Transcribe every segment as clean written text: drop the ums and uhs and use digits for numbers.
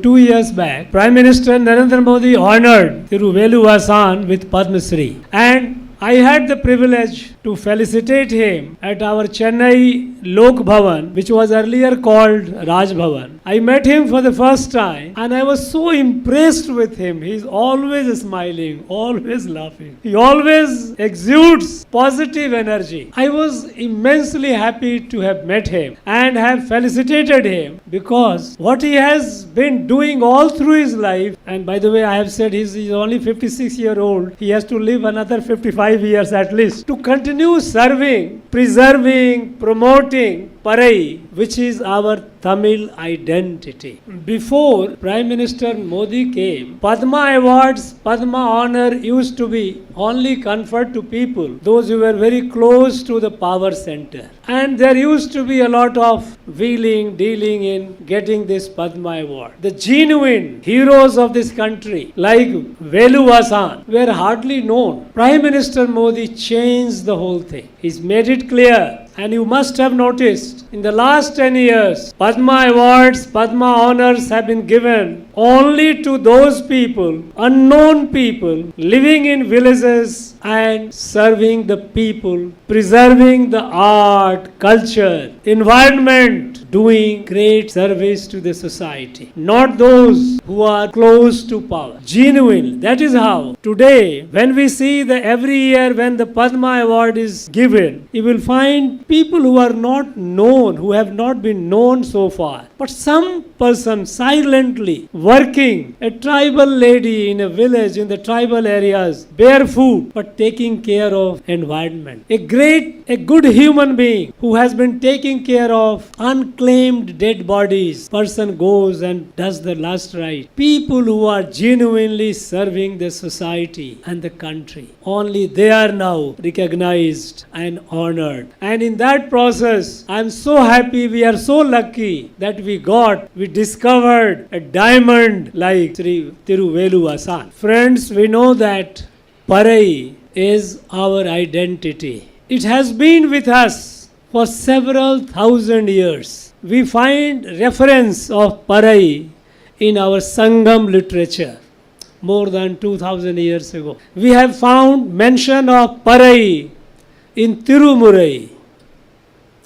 2 years back, Prime Minister Narendra Modi honored Velu Aasaan with Padma Shri. And I had the privilege to felicitate him at our Chennai Lok Bhavan, which was earlier called Raj Bhavan. I met him for the first time and I was so impressed with him. He's always smiling, always laughing. He always exudes positive energy. I was immensely happy to have met him and have felicitated him because what he has been doing all through his life, and by the way, I have said he's only 56-year-old, he has to live another 55 years at least, to continue serving, preserving, promoting Parai, which is our Tamil identity. Before Prime Minister Modi came, Padma Awards, Padma Honor used to be only conferred to people, those who were very close to the power center. And there used to be a lot of wheeling, dealing in getting this Padma Award. The genuine heroes of this country, like Velu Aasaan, were hardly known. Prime Minister Modi changed the whole thing. He's made it clear. And you must have noticed, in the last 10 years, Padma Awards, Padma Honors have been given only to those people, unknown people, living in villages and serving the people, preserving the art, culture, environment, doing great service to the society. Not those who are close to power. Genuine. That is how today, when we see every year when the Padma Award is given, you will find people who are not known, who have not been known so far. But some person silently working, a tribal lady in a village in the tribal areas, barefoot, but taking care of environment. A good human being who has been taking care of unclaimed dead bodies. Person goes and does the last rite. People who are genuinely serving the society and the country. Only they are now recognized and honored. And in that process, I am so happy, we are so lucky that we discovered a diamond like Sri Velu Aasaan. Friends, we know that Parai is our identity. It has been with us for several thousand years. We find reference of Parai in our Sangam literature more than 2000 years ago. We have found mention of Parai in Tirumurai,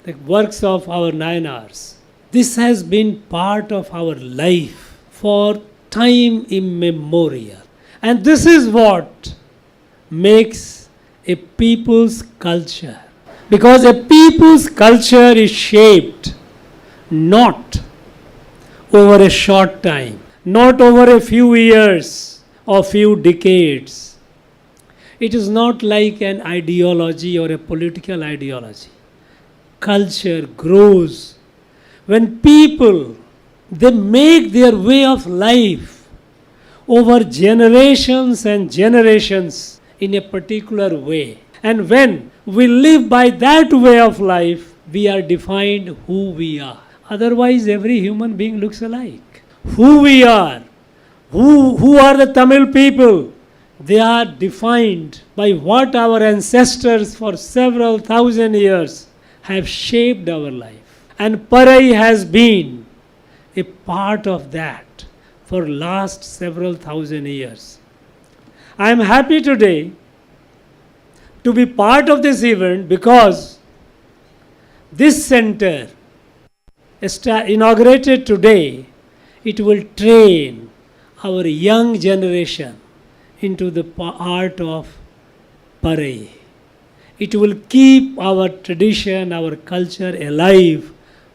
the works of our Nayanars. This has been part of our life for time immemorial. And this is what makes a people's culture. Because a people's culture is shaped not over a short time, not over a few years or few decades. It is not like an ideology or a political ideology. Culture grows when people, they make their way of life over generations and generations in a particular way. And when we live by that way of life, we are defined who we are. Otherwise, every human being looks alike. Who we are, who are the Tamil people, they are defined by what our ancestors for several thousand years have shaped our life. And Parai has been a part of that for last several thousand years. I am happy today to be part of this event because this center, inaugurated today, it will train our young generation into the art of Parai. It will keep our tradition, our culture alive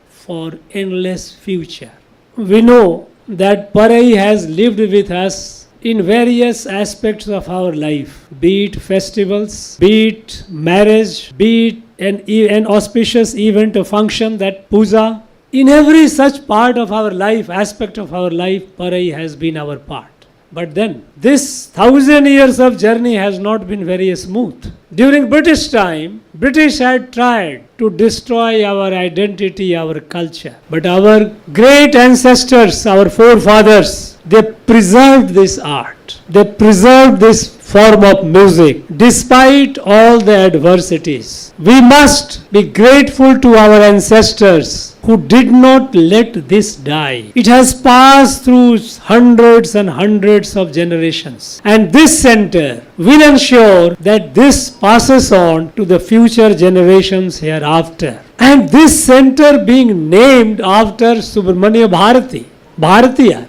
for endless future. We know that Parai has lived with us in various aspects of our life, be it festivals, be it marriage, be it an auspicious event, a function, that puja. In every such part of our life, aspect of our life, Parai has been our part. But then, this 1000 years of journey has not been very smooth. During British time, British had tried to destroy our identity, our culture. But our great ancestors, our forefathers, they preserved this art. They preserved this form of music, despite all the adversities. We must be grateful to our ancestors who did not let this die. It has passed through hundreds and hundreds of generations. And this center will ensure that this passes on to the future generations hereafter. And this center being named after Subramanya Bharati, Bharatiyar,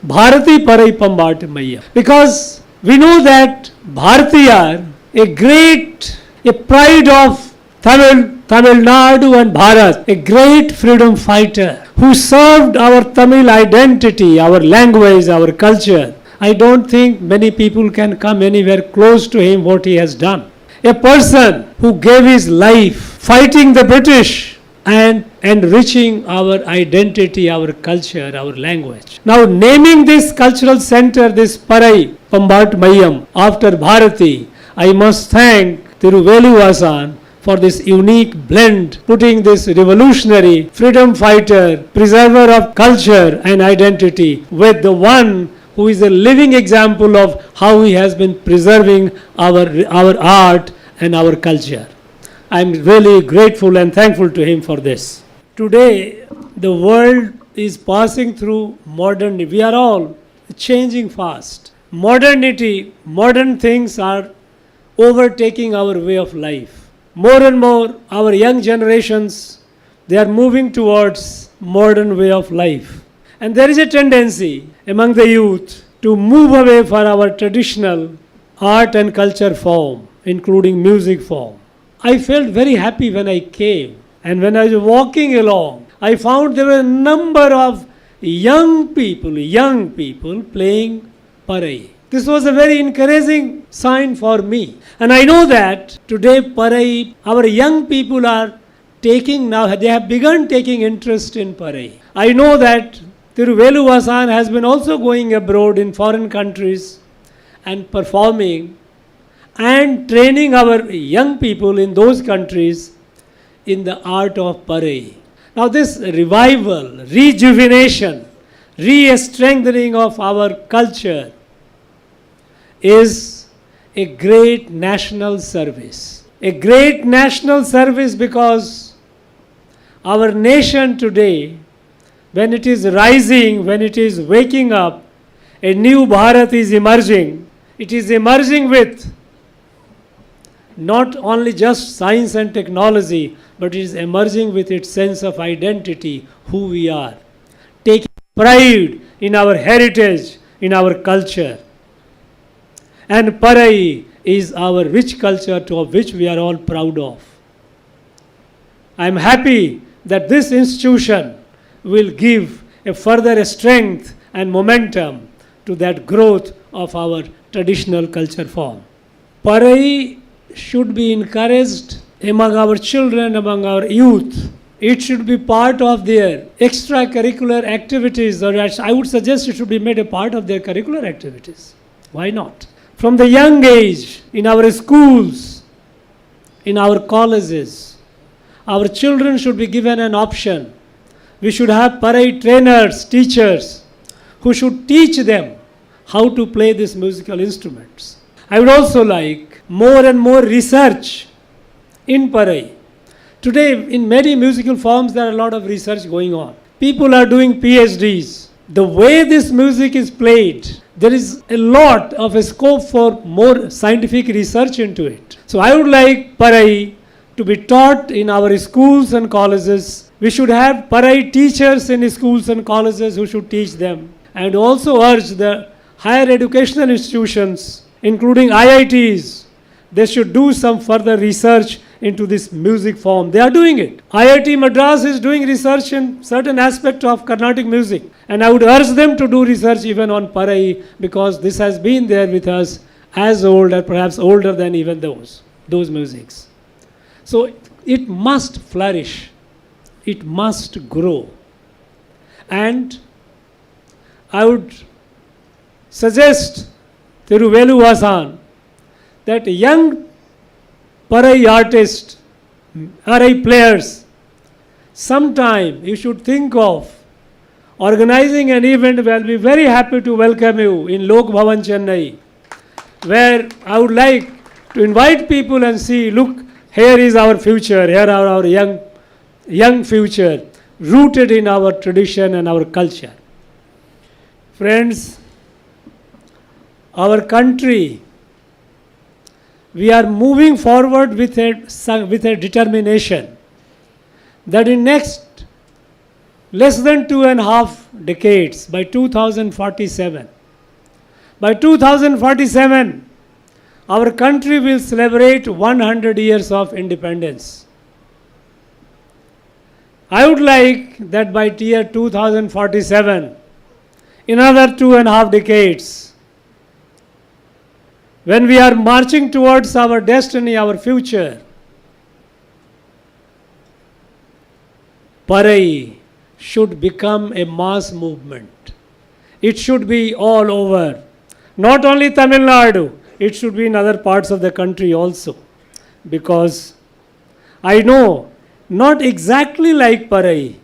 Bharati Parai Pambati Maya. Because we know that Bharatiyar, a pride of Tamil Nadu and Bharat, a great freedom fighter who served our Tamil identity, our language, our culture. I don't think many people can come anywhere close to him what he has done. A person who gave his life fighting the British and enriching our identity, our culture, our language. Now naming this cultural center, this Parai Pambat Mayam after Bharati, I must thank Thiru Velu Aasaan for this unique blend, putting this revolutionary freedom fighter, preserver of culture and identity with the one who is a living example of how he has been preserving our art and our culture. I am really grateful and thankful to him for this. Today, the world is passing through modernity. We are all changing fast. Modernity, modern things are overtaking our way of life. More and more, our young generations, they are moving towards modern way of life. And there is a tendency among the youth to move away from our traditional art and culture form, including music form. I felt very happy when I came. And when I was walking along, I found there were a number of young people playing Parai. This was a very encouraging sign for me. And I know that today Parai, our young people are taking now, they have begun taking interest in Parai. I know that Thiru Velu Aasaan has been also going abroad in foreign countries and performing and training our young people in those countries in the art of Parai. Now this revival, rejuvenation, re-strengthening of our culture is a great national service. A great national service because our nation today, when it is rising, when it is waking up, a new Bharat is emerging. It is emerging with not only just science and technology, but it is emerging with its sense of identity, who we are, taking pride in our heritage, in our culture. And Parai is our rich culture of which we are all proud of. I am happy that this institution will give a further strength and momentum to that growth of our traditional culture form. Parai should be encouraged among our children, among our youth. It should be part of their extracurricular activities, or I would suggest it should be made a part of their curricular activities. Why not? From the young age, in our schools, in our colleges, our children should be given an option. We should have Parai trainers, teachers, who should teach them how to play these musical instruments. I would also like more and more research in Parai. Today, in many musical forms, there are a lot of research going on. People are doing PhDs. The way this music is played, there is a lot of a scope for more scientific research into it. So I would like Parai to be taught in our schools and colleges. We should have Parai teachers in schools and colleges who should teach them. And also urge the higher educational institutions, including IITs, they should do some further research into this music form. They are doing it. IIT Madras is doing research in certain aspect of Carnatic music. And I would urge them to do research even on Parai, because this has been there with us as old or perhaps older than even those musics. So it must flourish. It must grow. And I would suggest Thiru Velu Aasaan that young Parai artists, Parai players, sometime you should think of organizing an event where I'll be very happy to welcome you in Lok Bhavan, Chennai. where I would like to invite people and see, look, here is our future, here are our young future, rooted in our tradition and our culture. Friends, our country, we are moving forward with a determination that in next less than 2.5 decades, by 2047, our country will celebrate 100 years of independence. I would like that by year 2047, in another 2.5 decades, when we are marching towards our destiny, our future, Parai should become a mass movement. It should be all over. Not only Tamil Nadu, it should be in other parts of the country also. Because I know, not exactly like Parai,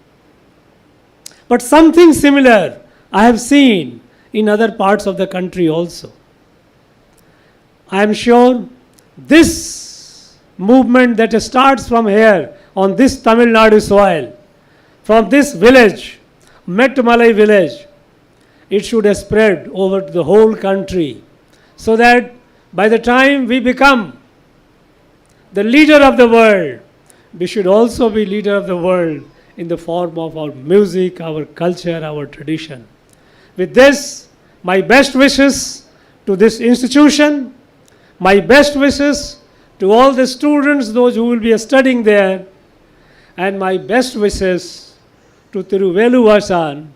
but something similar I have seen in other parts of the country also. I am sure this movement that starts from here on this Tamil Nadu soil, from this village, Mettumalai village, it should spread over to the whole country, so that by the time we become the leader of the world, we should also be leader of the world in the form of our music, our culture, our tradition. With this, my best wishes to this institution, my best wishes to all the students, those who will be studying there, and my best wishes to Velu Aasaan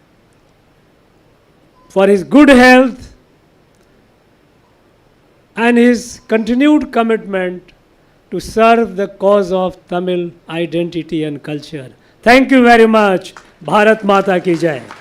for his good health and his continued commitment to serve the cause of Tamil identity and culture. Thank you very much. Bharat Mata ki Jai.